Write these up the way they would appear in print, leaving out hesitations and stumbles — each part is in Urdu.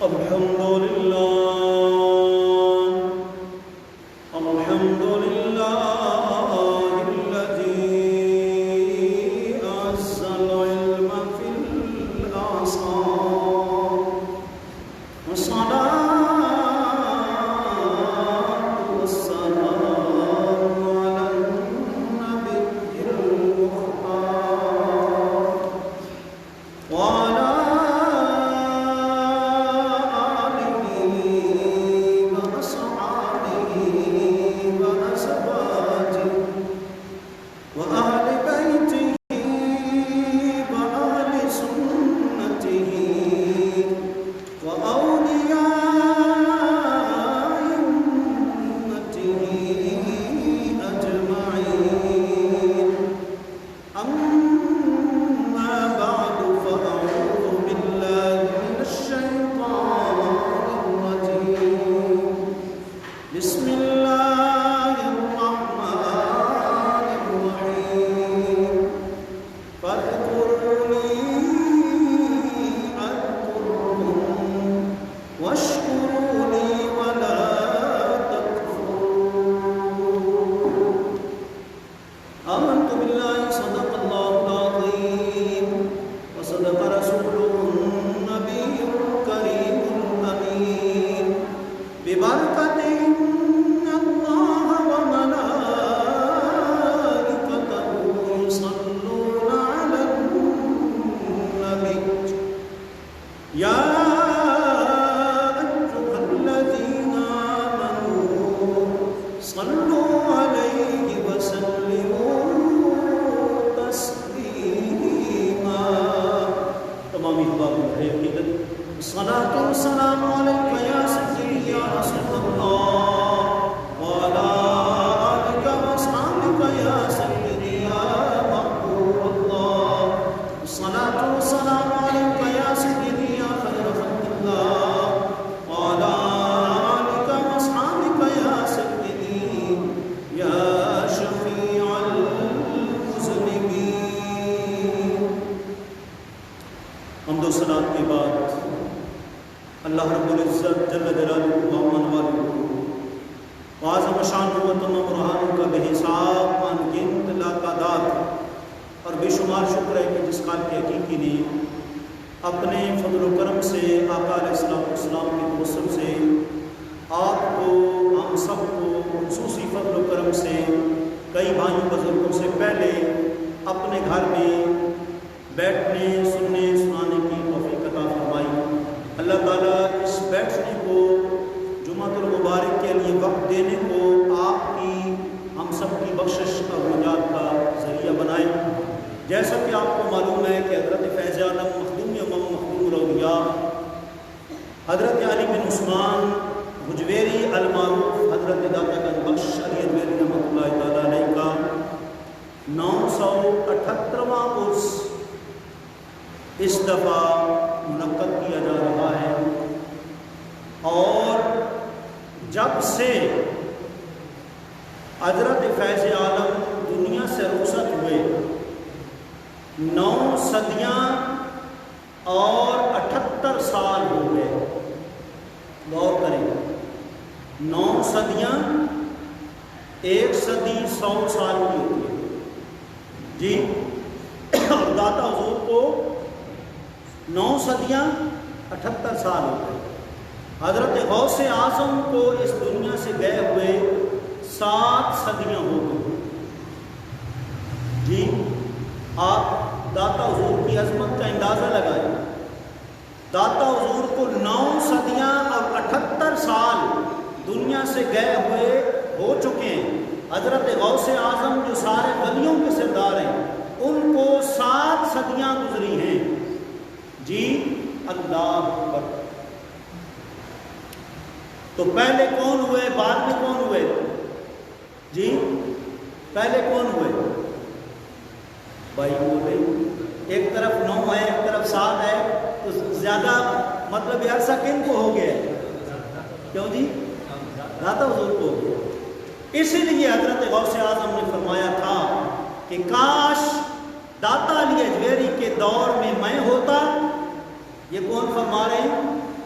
الحمد لله الحمد لله الذي أعز العلم في الأعصار والصلاة والسلام على النبي المختار وعلى داتا علی اجویری کے دور میں میں ہوتا، یہ کون فرما رہے ہیں؟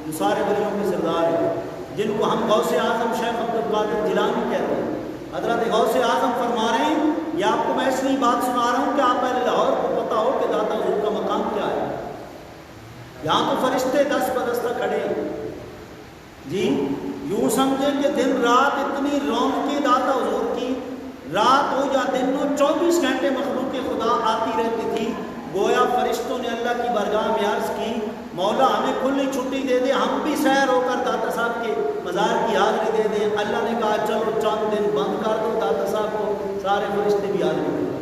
جو سارے ولیوں کے سردار ہیں، جن کو ہم غوث اعظم شیخ عبد القادر جیلانی کہتے ہیں۔ حضرت غوث اعظم فرما رہے ہیں، یہ آپ کو میں اس لیے بات سنا رہا ہوں کہ آپ اہل لاہور کو پتہ ہو کہ داتا حضور کا مقام کیا ہے۔ یہاں تو فرشتے دست بدستہ کھڑے ہیں جی، یوں سمجھیں کہ دن رات اتنی رونقیں داتا حضور کی، رات ہو یا دن ہو 24 گھنٹے مخلوق خدا آتی رہتی تھی۔ گویا فرشتوں نے اللہ کی بارگاہ میں عرض کی، مولا ہمیں کھلی چھٹی دے دے، ہم بھی سیر ہو کر داتا صاحب کے مزار کی حاضری دے دیں۔ اللہ نے کہا چلو چند دن بند کر دو داتا صاحب کو، سارے فرشتے بھی حاضری دے دیں۔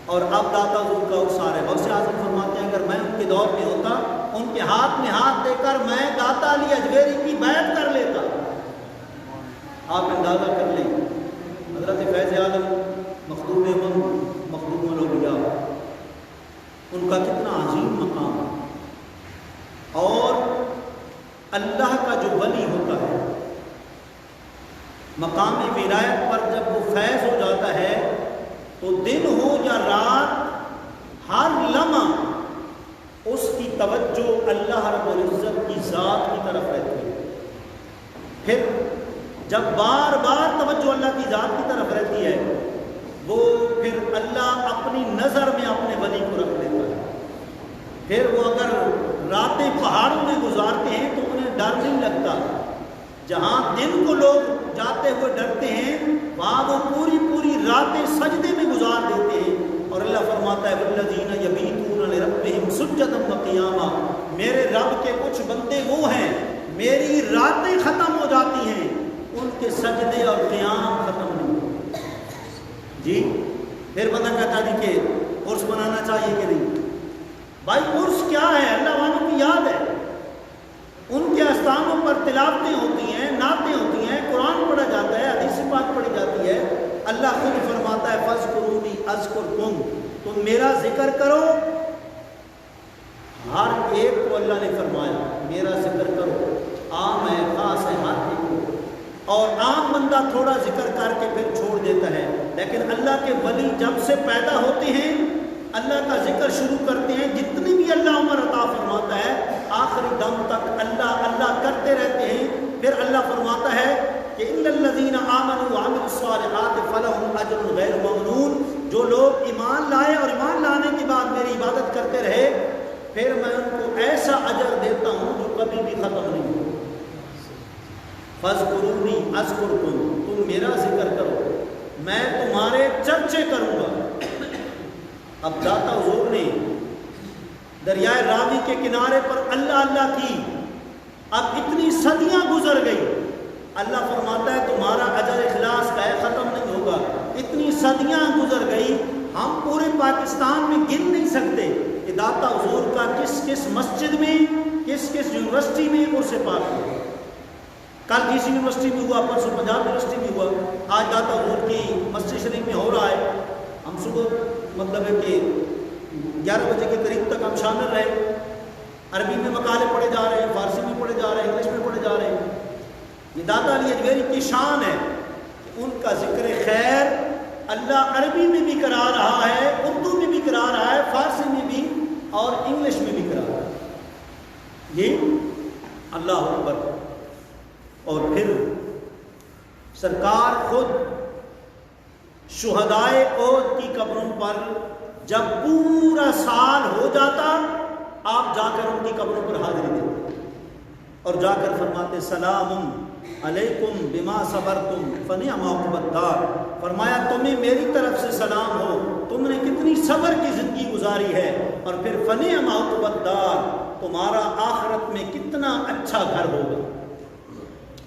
اور اب داتا حضور کا اکسار ہے۔ غوث اعظم فرماتے ہیں اگر میں ان کے دور میں ہوتا، ان کے ہاتھ میں ہاتھ دے کر میں داتا علی اجمیری کی بیعت کر لیتا۔ آپ اندازہ کر لیں حضرت فیض عالم مخدوم مخدوم الاولیاء، ان کا کتنا عظیم مقام ہے۔ اور اللہ کا جو ولی ہوتا ہے مقام ولایت پر جب وہ فیض ہو جاتا ہے تو دن ہو یا رات ہر لمحہ اس کی توجہ اللہ رب العزت کی ذات کی طرف رہتی ہے۔ پھر جب بار بار توجہ اللہ کی ذات کی طرف رہتی ہے، وہ پھر اللہ اپنی نظر میں اپنے ولی کو رکھ دیتا ہے۔ پھر وہ اگر راتیں پہاڑوں میں گزارتے ہیں تو انہیں ڈر نہیں لگتا۔ جہاں دن کو لوگ جاتے ہوئے ڈرتے ہیں، وہاں وہ پوری پوری راتیں سجدے میں گزار دیتے ہیں۔ اور اللہ فرماتا ہے والذین یبیتون لربہم سجدا وقیاما، میرے رب کے کچھ بندے وہ ہیں میری راتیں ختم ہو جاتی ہیں، ان کے سجدے اور قیام ختم نہیں ہوتے۔ جی پھر بندہ کہتا جی کہ عرس منانا چاہیے کہ نہیں؟ بھائی عرس کیا ہے؟ اللہ والوں کی یاد ہے، ان کے آستانوں پر تلاوتیں ہوتی ہیں، نعتیں ہوتی ہیں، قرآن پڑھا جاتا ہے، حدیث پاک پڑھی جاتی ہے۔ اللہ خود فرماتا ہے فاذکرونی اذکرکم، تم میرا ذکر کرو۔ ہر ایک کو اللہ نے فرمایا میرا ذکر کرو، عام ہے خاص ہے ہر ایک کو۔ اور عام بندہ تھوڑا ذکر کر کے پھر چھوڑ دیتا ہے، لیکن اللہ کے ولی جب سے پیدا ہوتے ہیں اللہ کا ذکر شروع کرتے ہیں، جتنی بھی اللہ عمر عطا فرماتا ہے آخری دم تک اللہ اللہ کرتے رہتے ہیں۔ پھر اللہ فرماتا ہے کہ ان الذین آمنوا وعملوا الصالحات فلہم اجر غیر ممنون، جو لوگ ایمان لائے اور ایمان لانے کے بعد میری عبادت کرتے رہے، پھر میں ان کو ایسا اجر دیتا ہوں جو کبھی بھی ختم نہیں ہو۔ فاذکرونی اذکرکم، تم میرا ذکر کرو میں تمہارے چرچے کروں گا۔ اب داتا حضور نے دریائے راوی کے کنارے پر اللہ اللہ کی، اب اتنی صدیاں گزر گئی، اللہ فرماتا ہے تمہارا اجر اخلاص کا ہے، ختم نہیں ہوگا۔ اتنی صدیاں گزر گئی، ہم پورے پاکستان میں گن نہیں سکتے کہ داتا حضور کا کس کس مسجد میں کس کس یونیورسٹی میں عرس پاک ہوا۔ کل کسی یونیورسٹی میں ہوا، پرسوں پنجاب یونیورسٹی میں ہوا، آج داتا حضور کی مسجد شریف میں ہو رہا ہے۔ ہم صبح مطلب ہے کہ 11 بجے کے قریب تک ہم شامل رہے، عربی میں مقالے پڑھے جا رہے ہیں، فارسی میں پڑھے جا رہے ہیں، انگلش میں پڑھے جا رہے ہیں۔ یہ داتا علی اجمیری کی شان ہے کہ ان کا ذکر خیر اللہ عربی میں بھی کرا رہا ہے، اردو میں بھی کرا رہا ہے، فارسی میں بھی اور انگلش میں بھی کرا رہا ہے۔ یہ اللہ اکبر۔ اور پھر سرکار خود شہدائے احد کی قبروں پر جب پورا سال ہو جاتا آپ جا کر ان کی قبروں پر حاضری دیتے اور جا کر فرماتے سلام علیکم بما صبرتم فنعم عقبی الدار، فرمایا تمہیں میری طرف سے سلام ہو، تم نے کتنی صبر کی زندگی گزاری ہے، اور پھر فنعم عقبی الدار، تمہارا آخرت میں کتنا اچھا گھر ہوگا۔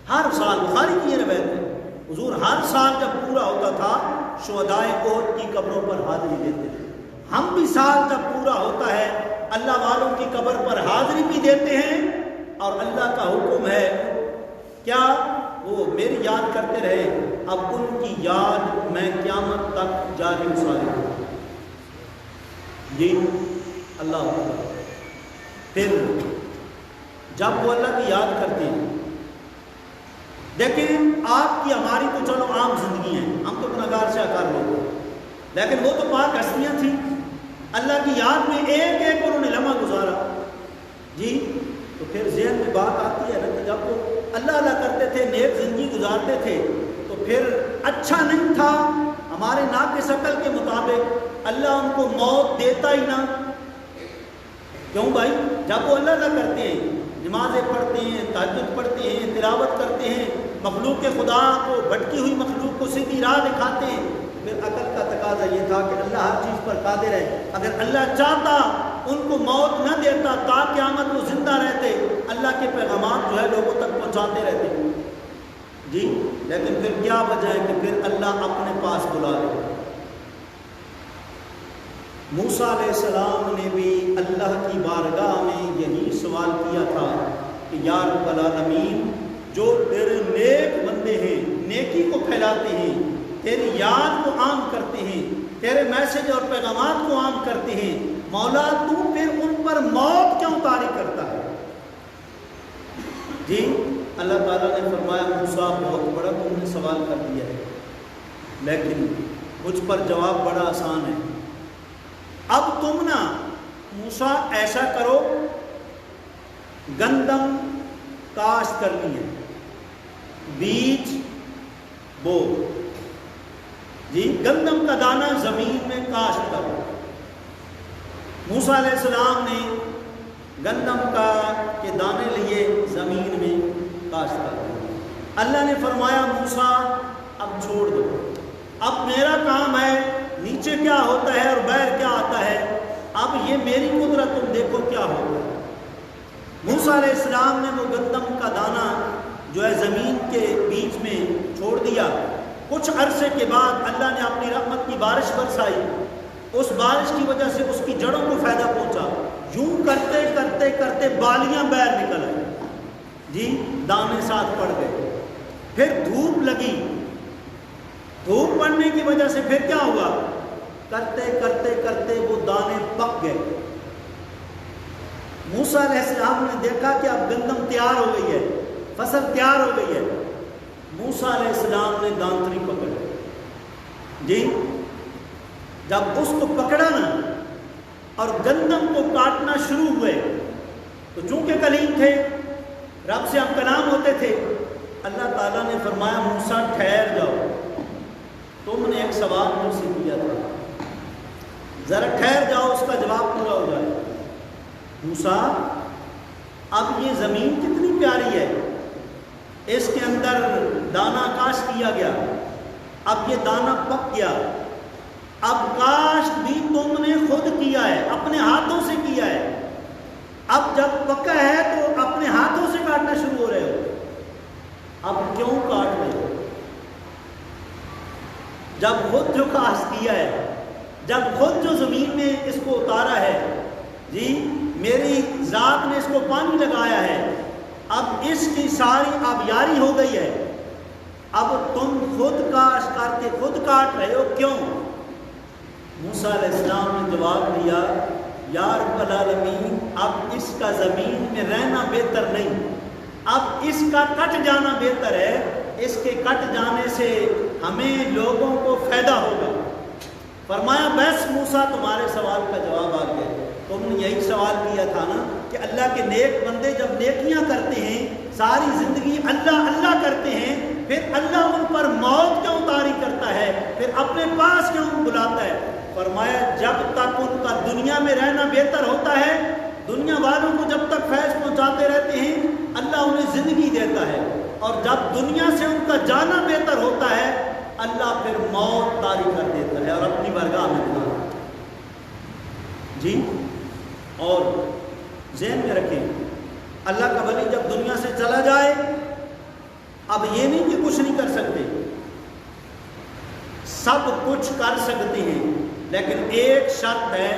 ہر سال بخاری کی یہ روایت ہے، حضور ہر سال جب پورا ہوتا تھا شہدائے احد کی قبروں پر حاضری دیتے تھے۔ ہم بھی سال جب پورا ہوتا ہے اللہ والوں کی قبر پر حاضری بھی دیتے ہیں، اور اللہ کا حکم ہے کیا وہ میری یاد کرتے رہے، اب ان کی یاد میں قیامت تک جاری ساری ہوں۔ جی اللہ اکبر۔ پھر جب وہ اللہ کی یاد کرتے ہیں، لیکن آپ کی ہماری تو چلو عام زندگی ہیں، ہم تو گناہگار سے آکار لوگ ہیں، لیکن وہ تو پاک ہستیاں تھیں، اللہ کی یاد میں ایک ایک انہوں نے لمحہ گزارا۔ جی تو پھر ذہن میں بات آتی ہے نا کہ جب وہ اللہ اللہ کرتے تھے، نیک زندگی گزارتے تھے، تو پھر اچھا نہیں تھا ہمارے ناقص عقل کے مطابق اللہ ان کو موت دیتا ہی نہ؟ کیوں بھائی؟ جب وہ اللہ اللہ کرتے ہیں، نمازیں پڑھتے ہیں، تہجد پڑھتے ہیں، تلاوت کرتے ہیں، مخلوق خدا کو، بھٹکی ہوئی مخلوق کو سیدھی راہ دکھاتے ہیں، پھر عقل کا تقاضا یہ تھا کہ اللہ ہر چیز پر قادر ہے، اگر اللہ چاہتا ان کو موت نہ دیتا تا قیامت وہ زندہ رہتے، اللہ کے پیغامات جو ہے لوگوں تک پہنچاتے رہتے جی۔ لیکن پھر کیا وجہ ہے کہ پھر اللہ اپنے پاس بلا لے۔ موسیٰ علیہ السلام نے بھی اللہ کی بارگاہ میں یہی سوال کیا تھا کہ یا رب العالمین، جو تیرے نیک بندے ہیں، نیکی کو پھیلاتے ہیں، تیری یاد کو عام کرتے ہیں، تیرے میسج اور پیغامات کو عام کرتے ہیں، مولا تو پھر ان پر موت کیوں طاری کرتا ہے؟ جی اللہ تعالیٰ نے فرمایا موسیٰ بہت بڑا تم نے سوال کر دیا ہے، لیکن مجھ پر جواب بڑا آسان ہے۔ اب تم نا موسیٰ ایسا کرو، گندم کاشت کرنی ہے، بیج بو، جی گندم کا دانہ زمین میں کاشت کرو۔ موسیٰ علیہ السلام نے گندم کے دانے لیے زمین میں کاشت کرو۔ اللہ نے فرمایا موسیٰ اب چھوڑ دو، اب میرا کام ہے، نیچے کیا ہوتا ہے اور باہر کیا آتا ہے، اب یہ میری قدرت، تم دیکھو کیا ہوگا۔ موسیٰ علیہ السلام نے وہ گندم کا دانہ جو ہے زمین کے بیچ میں چھوڑ دیا۔ کچھ عرصے کے بعد اللہ نے اپنی رحمت کی بارش برسائی، اس بارش کی وجہ سے اس کی جڑوں کو فائدہ پہنچا، یوں کرتے کرتے کرتے بالیاں باہر نکل آئی، جی دانے ساتھ پڑ گئے۔ پھر دھوپ لگی، دھوپ پڑنے کی وجہ سے پھر کیا ہوا، کرتے کرتے کرتے وہ دانے پک گئے۔ موسیٰ علیہ السلام نے دیکھا کہ اب گندم تیار ہو گئی ہے، فصل تیار ہو گئی ہے۔ موسیٰ علیہ السلام نے دانتری پکڑی، جی جب اس کو پکڑا نا اور گندم کو کاٹنا شروع ہوئے، تو چونکہ کلیم تھے، رب سے اب کلام ہوتے تھے، اللہ تعالیٰ نے فرمایا موسیٰ ٹھہر جاؤ، تم نے ایک سوال مجھ سے کیا تھا، ذرا ٹھہر جاؤ، اس کا جواب پورا ہو جائے۔ موسیٰ اب یہ زمین کتنی پیاری ہے، اس کے اندر دانہ کاشت کیا گیا، اب یہ دانہ پک گیا، اب کاشت بھی تم نے خود کیا ہے، اپنے ہاتھوں سے کیا ہے، اب جب پکا ہے تو اپنے ہاتھوں سے کاٹنا شروع ہو رہے ہو، اب کیوں کاٹ رہے ہو؟ جب خود جو کاشت کیا ہے، جب خود جو زمین میں اس کو اتارا ہے، جی میری ذات نے اس کو پانی لگایا ہے، اب اس کی ساری آبیاری ہو گئی ہے، اب تم خود کاشت کر کے خود کاٹ رہے ہو، کیوں؟ موسیٰ علیہ السلام نے جواب دیا یا رب العالمین، اب اس کا زمین میں رہنا بہتر نہیں، اب اس کا کٹ جانا بہتر ہے، اس کے کٹ جانے سے ہمیں لوگوں کو فائدہ ہوگا۔ فرمایا بس موسیٰ تمہارے سوال کا جواب آ گیا، تم نے یہی سوال کیا تھا نا کہ اللہ کے نیک بندے جب نیکیاں کرتے ہیں، ساری زندگی اللہ اللہ کرتے ہیں، پھر اللہ ان پر موت کیوں طاری کرتا ہے، پھر اپنے پاس کیوں بلاتا ہے؟ فرمایا جب تک ان کا دنیا میں رہنا بہتر ہوتا ہے، دنیا والوں کو جب تک فیض پہنچاتے رہتے ہیں، اللہ انہیں زندگی دیتا ہے، اور جب دنیا سے ان کا جانا بہتر ہوتا ہے، اللہ پھر موت طاری کر دیتا ہے اور اپنی بارگاہ میں بلاتا ہے۔ جی اور ذہن میں رکھیں، اللہ کا ولی جب دنیا سے چلا جائے، اب یہ نہیں کہ کچھ نہیں کر سکتے، سب کچھ کر سکتے ہیں، لیکن ایک شرط ہے،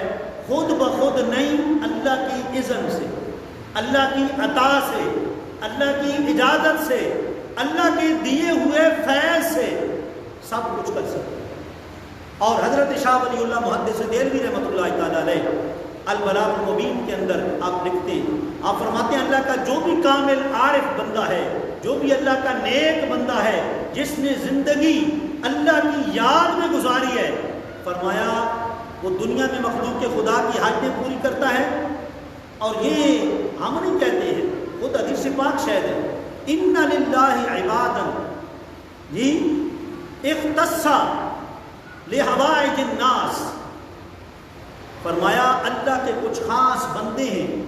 خود بخود نہیں، اللہ کی اذن سے، اللہ کی عطا سے، اللہ کی اجازت سے، اللہ کے دیے ہوئے فیض سے سب کچھ کر سکتے ہیں۔ اور حضرت شاہ ولی اللہ محدث دہلوی رحمۃ اللہ تعالیٰ علیہ البلاغ المبین کے اندر آپ لکھتے ہیں، آپ فرماتے ہیں اللہ کا جو بھی کامل عارف بندہ ہے، جو بھی اللہ کا نیک بندہ ہے، جس نے زندگی اللہ کی یاد میں گزاری ہے، فرمایا وہ دنیا میں مخلوق کے خدا کی حاجتیں پوری کرتا ہے، اور یہ ہم نہیں کہتے ہیں، خود حدیث پاک شاید ہے، ان للہ عبادا جی اختص لحوائج الناس، فرمایا اللہ کے کچھ خاص بندے ہیں،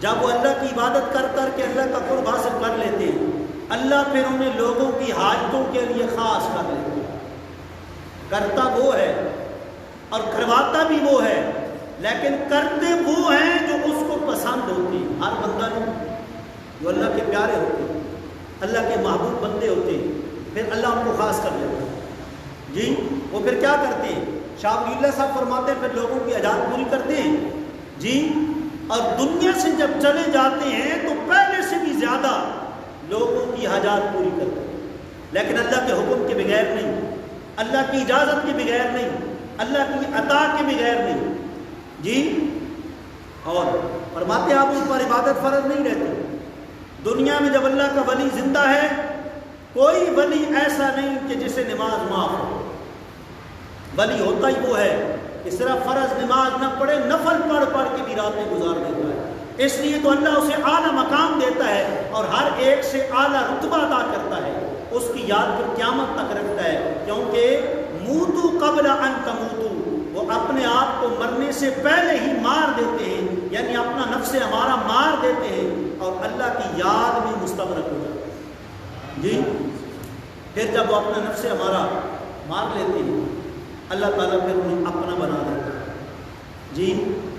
جب وہ اللہ کی عبادت کر کر کے اللہ کا قرب حاصل کر لیتے ہیں، اللہ پھر انہیں لوگوں کی حاجتوں کے لیے خاص کر لیتے ہیں۔ کرتا وہ ہے اور کرواتا بھی وہ ہے، لیکن کرتے وہ ہیں جو اس کو پسند ہوتی ہیں۔ ہر بندہ نہیں، جو اللہ کے پیارے ہوتے ہیں، اللہ کے محبوب بندے ہوتے ہیں، پھر اللہ ان کو خاص کر لیتا ہے جی۔ وہ پھر کیا کرتے ہیں؟ شاہ ولی اللہ صاحب فرماتے ہیں پھر لوگوں کی حاجات پوری کرتے ہیں جی، اور دنیا سے جب چلے جاتے ہیں تو پہلے سے بھی زیادہ لوگوں کی حاجات پوری کرتے ہیں، لیکن اللہ کے حکم کے بغیر نہیں، اللہ کی اجازت کے بغیر نہیں، اللہ کی عطا کے بغیر نہیں جی۔ اور فرماتے ہیں آپ اس پر عبادت فرض نہیں رہتی۔ دنیا میں جب اللہ کا ولی زندہ ہے، کوئی ولی ایسا نہیں کہ جسے نماز معاف ہو۔ ولی ہوتا ہی وہ ہے کہ صرف فرض نماز نہ پڑھے، نفل پڑھ پڑھ کے بھی راتیں گزار دیتا ہے۔ اس لیے تو اللہ اسے اعلیٰ مقام دیتا ہے اور ہر ایک سے اعلیٰ رتبہ عطا کرتا ہے، اس کی یاد کو قیامت تک رکھتا ہے، کیونکہ موتو قبل ان تموتو، وہ اپنے آپ کو مرنے سے پہلے ہی مار دیتے ہیں، یعنی اپنا نفس ہمارا مار دیتے ہیں اور اللہ کی یاد میں مستغرق ہو جاتے ہیں جی۔ پھر جب وہ اپنا نفس ہمارا مار لیتے ہیں، اللہ تعالیٰ پھر انہیں اپنا بنا دیتا ہے جی۔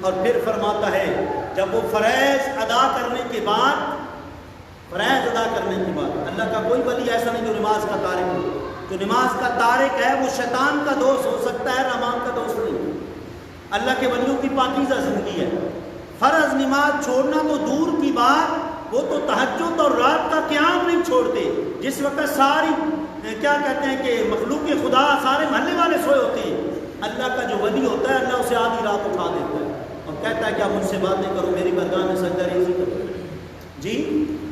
اور پھر فرماتا ہے جب وہ فرائض ادا کرنے کے بعد، فرائض ادا کرنے کے بعد، اللہ کا کوئی ولی ایسا نہیں جو نماز کا تارک ہو۔ جو نماز کا تارک ہے وہ شیطان کا دوست ہو سکتا ہے، رحمان کا دوست نہیں۔ اللہ کے ولیوں کی پاکیزہ زندگی ہے۔ فرض نماز چھوڑنا تو دور کی بات، وہ تو تہجد اور رات کا قیام نہیں چھوڑتے، جس وقت ساری کیا کہتے ہیں کہ مخلوق خدا سارے محلے والے سوئے ہوتے ہیں، اللہ کا جو ولی ہوتا ہے اللہ اسے آدھی رات اٹھا دیتا ہے اور کہتا ہے کہ آپ مجھ سے باتیں کرو، میری بارگاہ میں سجدہ ریزی کرو جی۔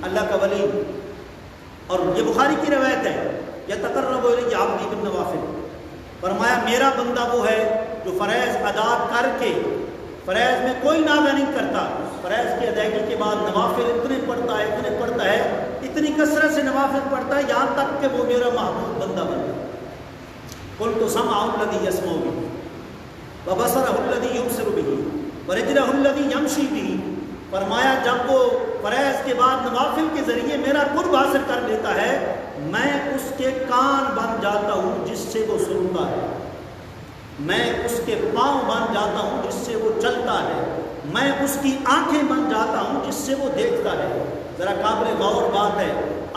اللہ کا ولی، اور یہ بخاری کی روایت ہے، یتقرب الی عبدی بالنوافل، فرمایا میرا بندہ وہ ہے جو فرائض ادا کر کے، فرائض میں کوئی ناغہ نہیں کرتا، فرائض کی ادائیگی کے بعد نوافل اتنے پڑھتا ہے، اتنی کثرت سے نوافل پڑھتا ہے یہاں تک کہ وہ میرا محبوب بندہ بن جائے۔ قلت سمعہ الذی یسمع بہ وبصرہ الذی یبصر بہ ورجلہ الذی یمشی بہ، فرمایا جب وہ فرائض کے بعد نوافل کے ذریعے میرا قرب حاصل کر لیتا ہے، میں اس کے کان بن جاتا ہوں جس سے وہ سنتا ہے، میں اس کے پاؤں بن جاتا ہوں جس سے وہ چلتا ہے، میں اس کی آنکھیں بن جاتا ہوں جس سے وہ دیکھتا ہے۔ ذرا قابل غور بات ہے،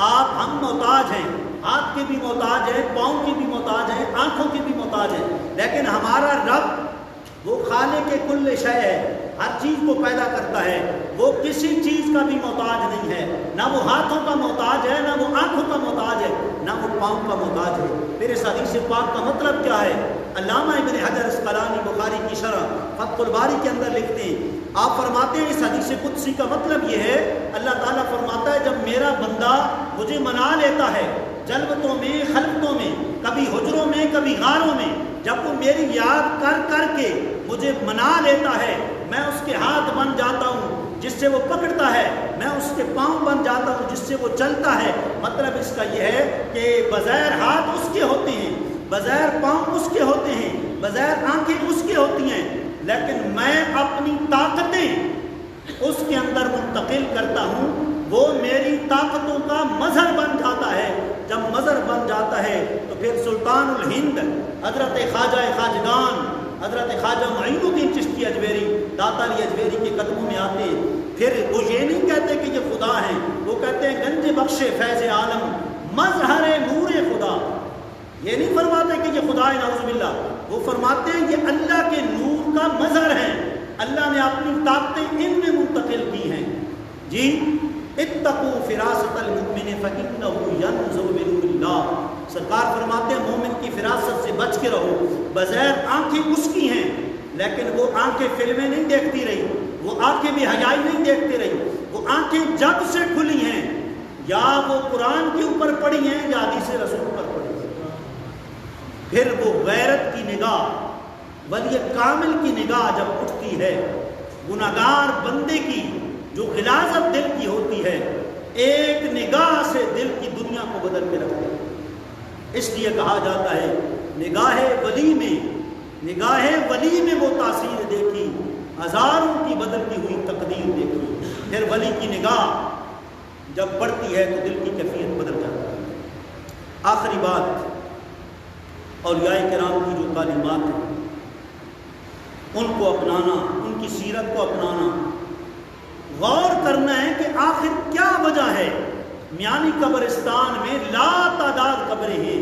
آپ ہم محتاج ہیں، ہاتھ کے بھی محتاج ہیں، پاؤں کی بھی محتاج ہیں، آنکھوں کی بھی محتاج ہیں، لیکن ہمارا رب وہ خالق کل شے ہے، ہر چیز کو پیدا کرتا ہے، وہ کسی چیز کا بھی محتاج نہیں ہے، نہ وہ ہاتھوں کا محتاج ہے، نہ وہ آنکھوں کا محتاج ہے، نہ وہ پاؤں کا محتاج ہے۔ پھر اس حدیث پاک کا مطلب کیا ہے؟ علامہ ابن حجر اسقلانی بخاری کی شرح فتح الباری کے اندر لکھتے ہیں، آپ فرماتے ہیں اس حدیث قدسی کا مطلب یہ ہے، اللہ تعالیٰ فرماتا ہے جب میرا بندہ مجھے منا لیتا ہے، جلوتوں میں، خلوتوں میں، کبھی حجروں میں، کبھی غاروں میں، جب وہ میری یاد کر کر کے مجھے منا لیتا ہے، میں اس کے ہاتھ بن جاتا ہوں جس سے وہ پکڑتا ہے، میں اس کے پاؤں بن جاتا ہوں جس سے وہ چلتا ہے۔ مطلب اس کا یہ ہے کہ بظاہر ہاتھ اس کے ہوتے ہیں، بظاہر پاؤں اس کے ہوتے ہیں، بظاہر آنکھیں اس کے ہوتی ہیں، لیکن میں اپنی طاقتیں اس کے اندر منتقل کرتا ہوں، وہ میری طاقتوں کا مظہر بن جاتا ہے۔ جب مظہر بن جاتا ہے تو پھر سلطان الہند حضرت خواجہ خواجگان حضرت خواجہ معین الدین چشتی اجمیری داتا علی اجمیری کے قدموں میں آتے، پھر وہ یہ نہیں کہتے کہ یہ خدا ہیں، وہ کہتے ہیں گنج بخش فیض عالم مظہر نور خدا، یہ نہیں فرماتے کہ یہ خدا ہے نعوذ باللہ، وہ فرماتے ہیں یہ اللہ کے نور کا مظہر ہے، اللہ نے اپنی طاقتیں ان میں منتقل کی ہیں جی۔ اتقوا فراست المؤمن فإنه ينظر بنور اللہ، سرکار فرماتے ہیں مومن کی فراست سے بچ کے رہو، بظاہر آنکھیں اس کی ہیں لیکن وہ آنکھیں فلمیں نہیں دیکھتی رہی، وہ آنکھیں بھی حیائی نہیں دیکھتی رہی، وہ آنکھیں جب سے کھلی ہیں یا وہ قرآن کے اوپر پڑی ہیں یا حدیث رسول پر پڑی ہیں، پھر وہ غیرت کی نگاہ، ولی کامل کی نگاہ جب اٹھتی ہے، گناہگار بندے کی جو غلاظت دل کی ہوتی ہے ایک نگاہ سے دل کی دنیا کو بدل کے رکھ دے. اس لیے کہا جاتا ہے نگاہ ولی میں وہ تاثیر دیکھی، ہزاروں کی بدلتی ہوئی تقدیر دیکھی. پھر ولی کی نگاہ جب بڑھتی ہے تو دل کی کیفیت بدل جاتی ہے. آخری بات، اولیاء کرام کی جو تعلیمات ہیں ان کو اپنانا، ان کی سیرت کو اپنانا، غور کرنا ہے کہ آخر کیا وجہ ہے. میانی قبرستان میں لا تعداد قبریں ہیں،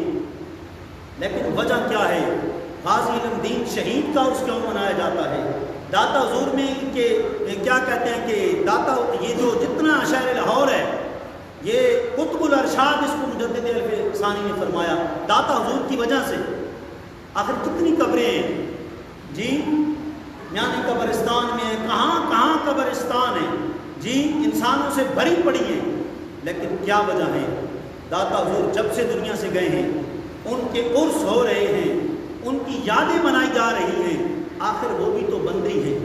لیکن وجہ کیا ہے؟ غازی علم دین شہید کا عرس کیوں منایا جاتا ہے؟ داتا حضور میں کہ کیا کہتے ہیں کہ داتا یہ جو جتنا شہر لاہور ہے یہ قطب الارشاد اس کو مجدد الف ثانی نے فرمایا داتا حضور کی وجہ سے. آخر کتنی قبریں ہیں جی؟ میانی قبرستان میں کہاں کہاں قبرستان ہیں جی، انسانوں سے بھری پڑی ہیں. لیکن کیا وجہ ہے؟ داتا حضور جب سے دنیا سے گئے ہیں ان کے عرس ہو رہے ہیں، ان کی یادیں منائی جا رہی ہیں. آخر وہ بھی تو بندے ہی ہیں،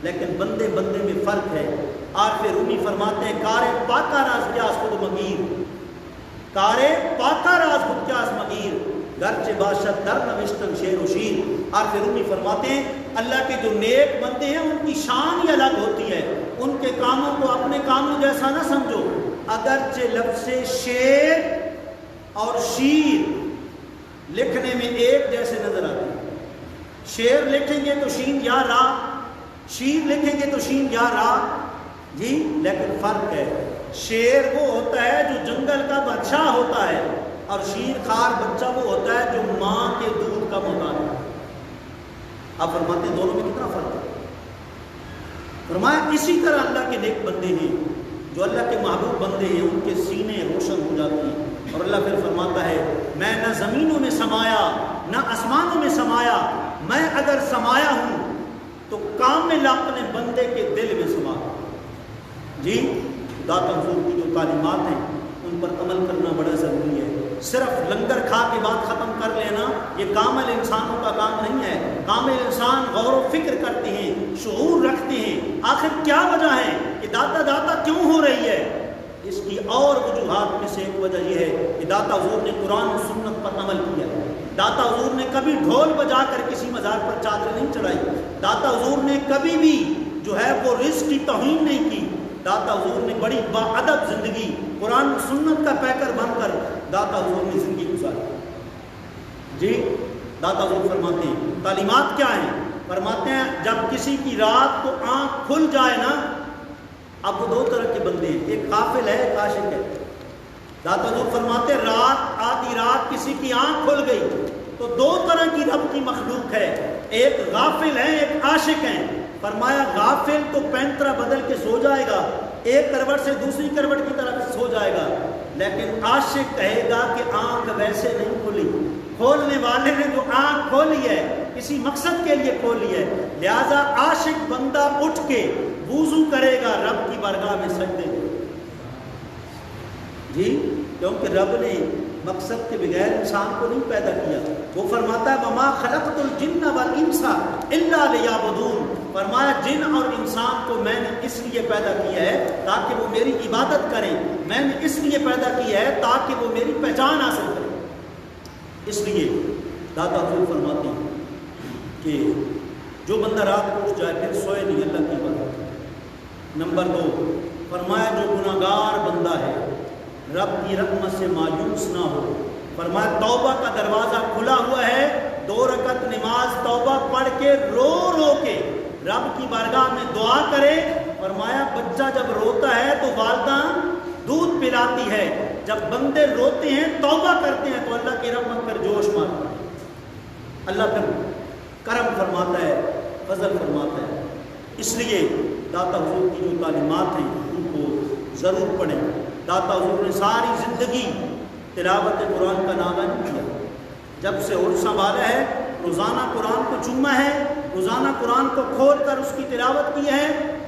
لیکن بندے بندے میں فرق ہے. عارف رومی فرماتے ہیں کار پاکا راز کیا خود مگیر، کار پاکا راز خود کیا مگیر، گرچہ باشد در نوشتن شیر و شیر. عارف رومی فرماتے ہیں اللہ کے جو نیک بندے ہیں ان کی شان ہی الگ ہوتی ہے. ان کے کاموں کو اپنے کاموں جیسا نہ سمجھو، اگرچہ لفظ شیر اور شیر لکھنے میں ایک جیسے نظر آتے ہیں. شیر لکھیں گے تو شین یا را، شیر لکھیں گے تو شین یا را جی، لیکن فرق ہے. شیر وہ ہوتا ہے جو جنگل کا بادشاہ ہوتا ہے، اور شیر خار بچہ وہ ہوتا ہے جو ماں کے دودھ کا محتاج ہے. آپ فرماتے ہیں دونوں میں کتنا فرق ہے. فرمایا اسی طرح اللہ کے نیک بندے ہیں جو اللہ کے محبوب بندے ہیں، ان کے سینے روشن ہو جاتے ہیں. اور اللہ پھر فرماتا ہے میں نہ زمینوں میں سمایا نہ آسمانوں میں سمایا، میں اگر سمایا ہوں تو کامل اپنے بندے کے دل میں سما جی. داتا حضور کی جو تعلیمات ہیں ان پر عمل کرنا بڑا ضروری ہے. صرف لنگر کھا کے بات ختم کر لینا یہ کامل انسانوں کا کام نہیں ہے. کامل انسان غور و فکر کرتے ہیں، شعور رکھتے ہیں. آخر کیا وجہ ہے کہ داتا داتا کیوں ہو رہی ہے؟ اس کی اور وجوہات میں سے ایک وجہ یہ ہے کہ داتا حضور نے قرآن و سنت پر عمل کیا. داتا حضور نے کبھی ڈھول بجا کر کسی مزار پر چادر نہیں چڑھائی. داتا حضور نے کبھی بھی جو ہے وہ رزق کی توہین نہیں کی. داتا حضور نے بڑی باادب زندگی قرآن و سنت کا پیکر بن کر داتا حضور نے زندگی گزاری جی. داتا حضور فرماتے ہیں تعلیمات کیا ہیں؟ فرماتے ہیں جب کسی کی رات کو آنکھ کھل جائے نا، اب وہ دو طرح کے بندے ہیں، ایک غافل ہے ایک عاشق ہے. داتا حضور فرماتے ہیں رات آدھی رات کسی کی آنکھ کھل گئی تو دو طرح کی رب کی مخلوق ہے، ایک غافل ہے ایک عاشق ہے. فرمایا غافل تو پینترا بدل کے سو جائے گا، ایک کروٹ سے دوسری کروٹ کی طرف سو جائے گا، لیکن عاشق کہے گا کہ آنکھ ویسے نہیں کھلی. کھولنے والے نے جو آنکھ کھولی ہے کسی مقصد کے لیے کھولی ہے. لہذا عاشق بندہ اٹھ کے وضو کرے گا، رب کی بارگاہ میں سجدے دے جی، کیونکہ رب نے مقصد کے بغیر انسان کو نہیں پیدا کیا. وہ فرماتا ہے وما خلقت الجن والانس الا لیعبدون. فرمایا جن اور انسان کو میں نے اس لیے پیدا کیا ہے تاکہ وہ میری عبادت کریں. میں نے اس لیے پیدا کیا ہے تاکہ وہ میری پہچان حاصل کریں. اس لیے داتا حضور فرماتے ہیں کہ جو بندہ رات کو اٹھ جائے پھر سوئے نہیں اللہ کی عبادت. نمبر 2 فرمایا جو گناہگار بندہ ہے رب کی رحمت سے مایوس نہ ہو. فرمایا توبہ کا دروازہ کھلا ہوا ہے، 2 رکعت نماز توبہ پڑھ کے رو رو کے رب کی بارگاہ میں دعا کرے. فرمایا بچہ جب روتا ہے تو والدہ دودھ پلاتی ہے، جب بندے روتے ہیں توبہ کرتے ہیں تو اللہ کی رحمت پر جوش مارتا ہے. اللہ پھر کرم فرماتا ہے، فضل فرماتا ہے. اس لیے داتا حضور کی جو تعلیمات ہیں ان کو ضرور پڑھیں. داتا حضور نے ساری زندگی تلاوت قرآن کا نام نہیں کیا. جب سے عرصہ سنبھالا ہے روزانہ قرآن کو چوما ہے، روزانہ قرآن کو کھول کر اس کی تلاوت کی ہے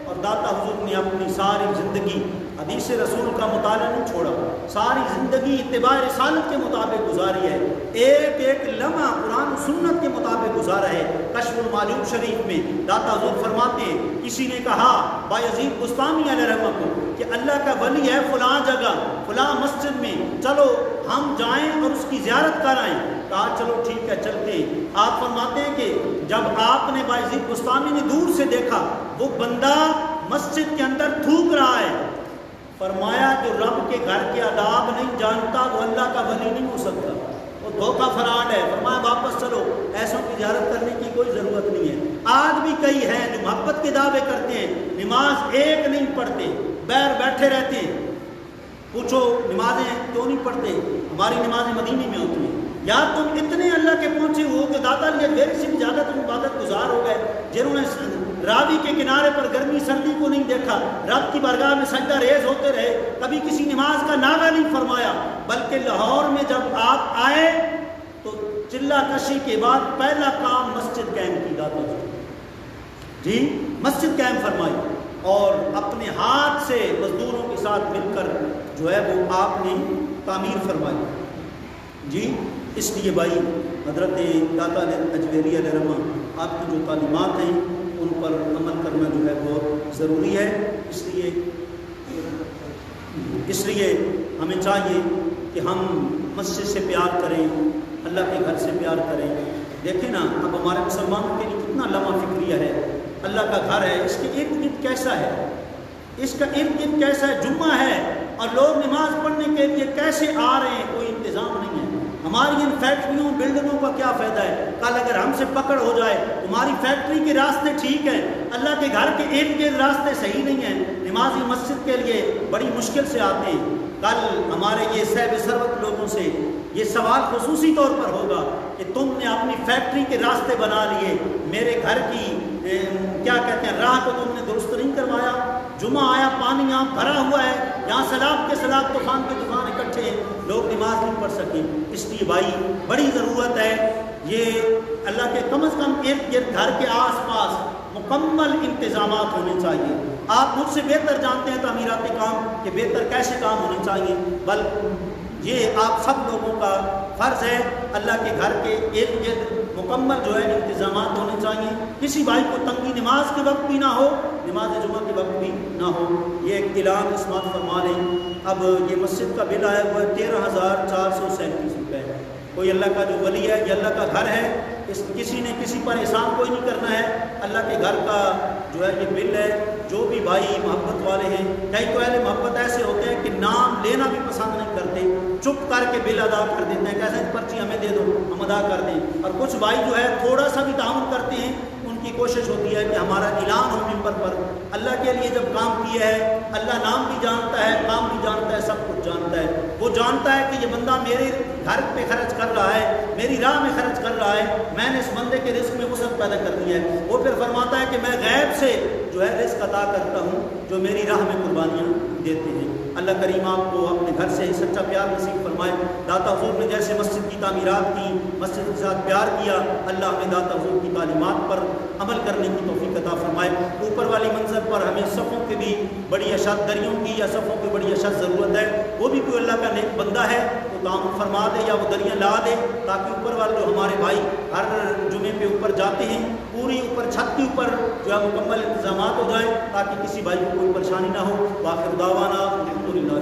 اور داتا حضور نے اپنی ساری زندگی حدیث رسول کا مطالعہ نہیں چھوڑا، ساری زندگی اتباع رسالت کے مطابق گزاری ہے، ایک ایک لمحہ قرآن و سنت کے مطابق گزارا ہے۔ کشف المعلوم شریف میں داتا حضور فرماتے ہیں، کسی نے کہا بایزید بستامی علیہ رحمہ کو کہ اللہ کا ولی ہے فلاں جگہ فلاں مسجد میں، چلو ہم جائیں اور اس کی زیارت کرائیں۔ کہا چلو ٹھیک ہے چلتے ہیں۔ آپ فرماتے ہیں کہ جب آپ نے بایزید بستامی نے دور سے دیکھا وہ بندہ مسجد کے اندر تھوک رہا ہے، فرمایا جو رب کے گھر کے آداب نہیں جانتا وہ اللہ کا ولی نہیں ہو سکتا، وہ دھوکہ فراڈ ہے۔ فرمایا واپس چلو، ایسوں کی زیارت کرنے کی کوئی ضرورت نہیں ہے۔ آج بھی کئی ہیں جو محبت کے دعوے کرتے ہیں، نماز ایک نہیں پڑھتے، بیٹھے رہتے ہیں، پوچھو نمازیں کیوں نہیں پڑھتے؟ ہماری نمازیں مدینے میں ہوتی ہیں۔ یا تم اتنے اللہ کے پہنچے ہو کہ داتا لیے دیر سے بھی زیادہ تم عبادت گزار ہو گئے، جنہوں نے راوی کے کنارے پر گرمی سردی کو نہیں دیکھا، رب کی بارگاہ میں سجدہ ریز ہوتے رہے، کبھی کسی نماز کا ناغہ نہیں فرمایا، بلکہ لاہور میں جب آپ آئے تو چلہ کشی کے بعد پہلا کام مسجد قائم کی داتا جی مسجد قائم فرمائی اور اپنے ہاتھ سے مزدوروں کے ساتھ مل کر جو ہے وہ آپ نے تعمیر فرمائی جی۔ اس لیے بھائی حضرت داتا اجمیری علیہ رحمہ آپ کی جو تعلیمات ہیں ان پر عمل کرنا جو ہے بہت ضروری ہے۔ اس لیے ہمیں چاہیے کہ ہم مسجد سے پیار کریں، اللہ کے گھر سے پیار کریں۔ دیکھیں نا اب ہمارے مسلمانوں کے لیے کتنا لمحہ فکریہ ہے، اللہ کا گھر ہے، اس کے ارد گرد کیسا ہے، اس کا ارد گرد کیسا ہے، جمعہ ہے اور لوگ نماز پڑھنے کے لیے کیسے آ رہے ہیں، کوئی انتظام نہیں ہے۔ ہماری ان فیکٹریوں بلڈنگوں کا کیا فائدہ ہے؟ کل اگر ہم سے پکڑ ہو جائے تمہاری فیکٹری کے راستے ٹھیک ہیں، اللہ کے گھر کے ارد گرد راستے صحیح نہیں ہیں، نمازی مسجد کے لیے بڑی مشکل سے آتے ہیں۔ کل ہمارے یہ صاحب ثروت لوگوں سے یہ سوال خصوصی طور پر ہوگا کہ تم نے اپنی فیکٹری کے راستے بنا لیے، میرے گھر کی کیا کہتے ہیں راہ کو تم نے درست نہیں کروایا، جمعہ آیا پانی یہاں بھرا ہوا ہے، یہاں سیلاب کے سیلاب طوفان کے طوفان اکٹھے ہیں، لوگ نماز نہیں پڑھ سکے۔ اس لیے بھائی بڑی ضرورت ہے یہ اللہ کے کم از کم ارد گرد گھر کے آس پاس مکمل انتظامات ہونے چاہیے۔ آپ مجھ سے بہتر جانتے ہیں تعمیراتی کام کہ بہتر کیسے کام ہونے چاہیے، بلکہ یہ آپ سب لوگوں کا فرض ہے اللہ کے گھر کے ارد گرد مکمل جو ہے انتظامات ہونے چاہیے۔ کسی بھائی کو تنگی نماز کے وقت بھی نہ ہو، نماز جمعہ کے وقت بھی نہ ہو۔ یہ ایک اعلان اسمات فرما لیں۔ اب یہ مسجد کا بل آیا ہوا ہے 13,437 روپے۔ کوئی اللہ کا جو ولی ہے یہ اللہ کا گھر ہے، کسی نے کسی پر احسان کوئی نہیں کرنا ہے، اللہ کے گھر کا جو ہے یہ بل ہے۔ جو بھی بھائی محبت والے ہیں، کئی تو اہل محبت ایسے ہوتے ہیں کہ نام لینا بھی پسند نہیں کرتے، چپ کر کے بل ادا کر دیتے ہیں، کیسے پرچی ہمیں دے دو ہم ادا کر دیں۔ اور کچھ بھائی جو ہے تھوڑا سا بھی تعاون کرتے ہیں، ان کی کوشش ہوتی ہے کہ ہمارا اعلان ہو ممبر پر۔ اللہ کے لیے جب کام کیا ہے، اللہ نام بھی جانتا ہے، کام بھی جانتا ہے، سب کچھ جانتا ہے۔ وہ جانتا ہے کہ یہ بندہ میرے گھر پہ خرچ کر رہا ہے، میری راہ میں خرچ کر رہا ہے، میں نے اس بندے کے رزق میں وسعت پیدا کرنی ہے۔ وہ پھر فرماتا ہے کہ میں غیب سے جو ہے رزق عطا کرتا ہوں جو میری راہ میں قربانیاں دیتے ہیں۔ اللہ کریم آپ کو اپنے گھر سے سچا پیار نصیب فرمائے۔ داتا حضور نے جیسے مسجد کی تعمیرات کی، مسجد کے ساتھ پیار کیا، اللہ ہمیں داتا حضور کی تعلیمات پر عمل کرنے کی توفیق عطا فرمائے۔ اوپر والی منزل پر ہمیں صفوں کے بھی بڑی اشد دریوں کی یا صفوں کی بڑی اشد ضرورت ہے، وہ بھی کوئی اللہ کا نیک بندہ ہے تو تعاون فرما دے یا وہ دریاں لا دے، تاکہ اوپر والے جو ہمارے بھائی ہر جمعے پہ اوپر جاتے ہیں پوری اوپر چھت کے اوپر جو ہے مکمل انتظامات ہو جائیں، تاکہ کسی بھائی کو کوئی پریشانی نہ ہو۔ باخر دعوانا الحمدللہ۔